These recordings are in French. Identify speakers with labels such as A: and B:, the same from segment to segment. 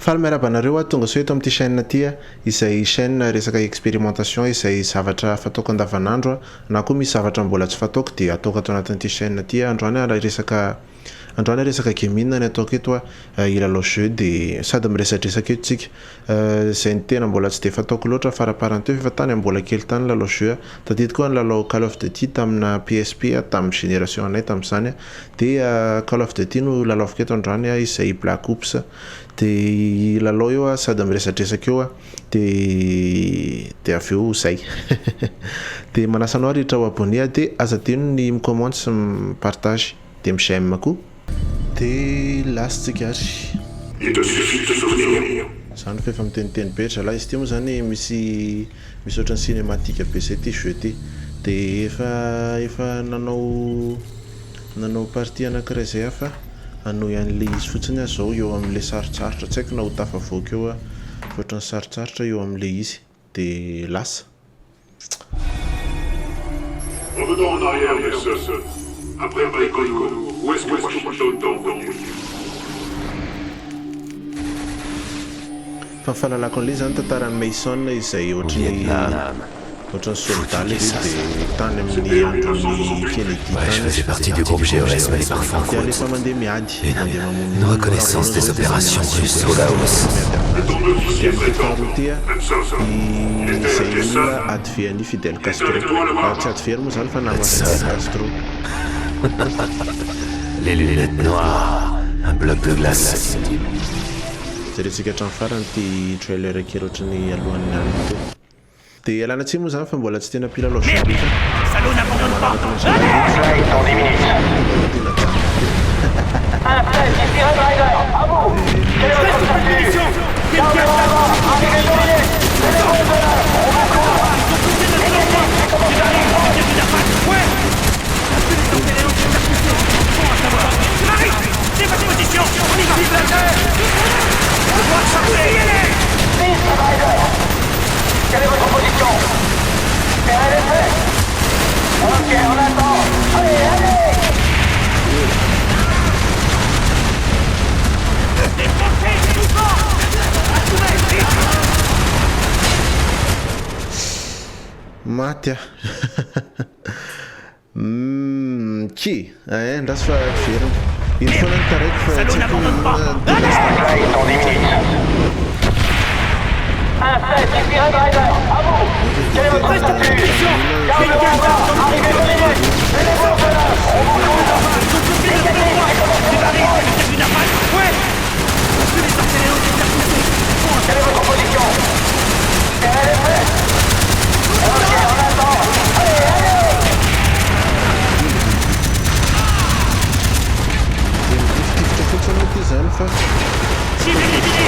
A: Faly miarahaba anareo tonga so eto amin'ity chaîne ty izay chaîne resaka expérimentation izay zavatra fataoko andavanandro na koa misy zavatra mbola tsy fataoko dia ataoko ato anatin'ity chaîne ty androany resaka gaming ny ataoko eto ilalao jeu de sady miresadresaka eto tsika zay ny tena mbola tsy de fataoko loatra faraparany teo fa tany mbola kely tany lalao jeu tadidiko koa ny lalao Call of Duty tamina PSP tamin'ny génération anay tamin'izany de Call of Duty no lalaovako eto androany izay Black Ops de lalao io sady miresadresaka eo de aveo zay de manasa anao rehetra ho abonné de aza dino ny micommande sy mipartage de mi-j'aime koa de lasitsika ary zany fa efa miteniteny betra la izy ty moa zany misy ohatrany cinématique be zay ty jeu ty de efa nanao partie anankiray zay afa anoy an'le izy fotsiny zao eo amin'le sarotsarotra tsy haiko na ho tafavoaka eo ohatrany sarotsarotra eo amin'le izy de lasa
B: Revenons en arrière, Nelson. Après Baïkono, où est-ce que Washington t'envoie?
A: fa fahalalako an'le zany tantarany Mason izay ohatrany soldat izy de tany amin'ny andron'ny Kennedy
C: Ouais, je faisais partie du groupe GOS, mais parfois en
A: de alefa
C: faute.
A: mandeha miady
C: Une reconnaissance des opérations russes au Laos.
A: de amin'ny faharotia izay olona advean'ny Fidel Castro tsy advery moa zany fa nama Fidel Castro
C: Les lunettes noires, un bloc de glace.
A: jerentsika hatrany farany ty trailer kely ohatrany alohan'ny andro teo de alana tsy moa zany fa mbola tsy tena mpilalao
D: Salaud n'abandonne pas.
E: Flight dans 10 minutes. Un fait, ici Red Rider, à vous. Quelle est votre statut? Gardez en avant, arrivez dominé. Tenez-vous de là, on vous court. Négatif, c'est comment ça arrive?
D: Ouais. Marie, c'est votre position. On y va. Vive la terre. On doit charger.
E: Vise Red Rider. Quelle est votre position? Terrain est fait. Ok, on attend. Allez, allez.
D: Défoncez, tout fort.
A: matya ki ndrasy fa veriny iny foana ny taraiky fa
D: Salaud n'abandonne pas.
E: Flight dans 10 minutes. Un fait, ici Red Rider, à vous. Quelle est votre statut? Gardez en avant, arrivez dominé. Tenez-vous de là, on vous court. Négatif, c'est comment ça arrive?
D: Ouais.
E: Quelle est votre position? Terrain est fait. Ok, on attend. Allez, allez.
A: fotsiny moa ty zany fa
D: Cible éliminée.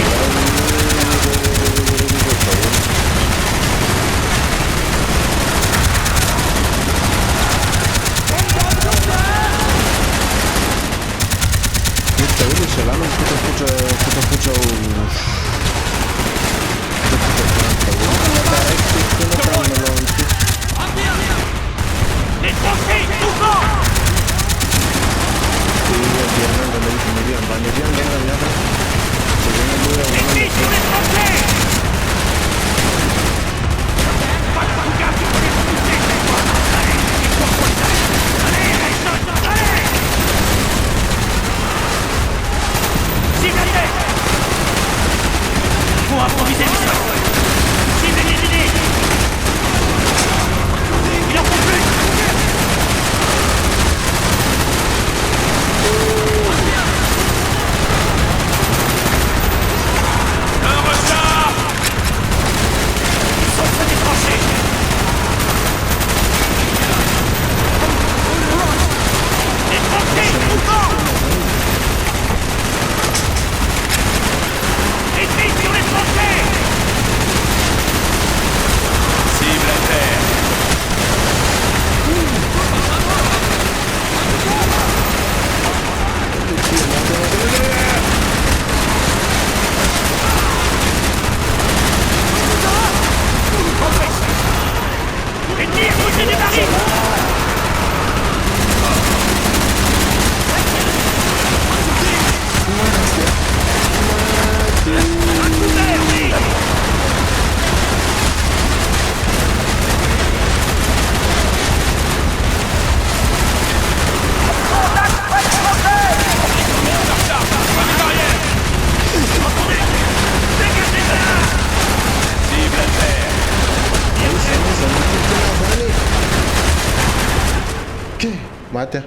A: maty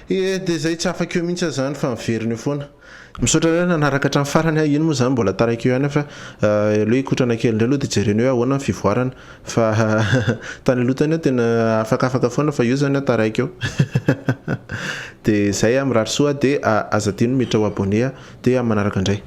A: dia zay tsy afaka eo mihitsy zany fa miveriny io foana misaotra reny nanaraka hatrany farany ino moa zany mbola taraiky eo ihany fa aloha ikotrana kely indray aloha dia jereny hoe ahoana ny fivoarana fa tany alotany eo tena afakafaka foana fa io zany taraiky eo dia zay amin'ny rarisoa dia aza tino mitra ho abonné dia manaraka indray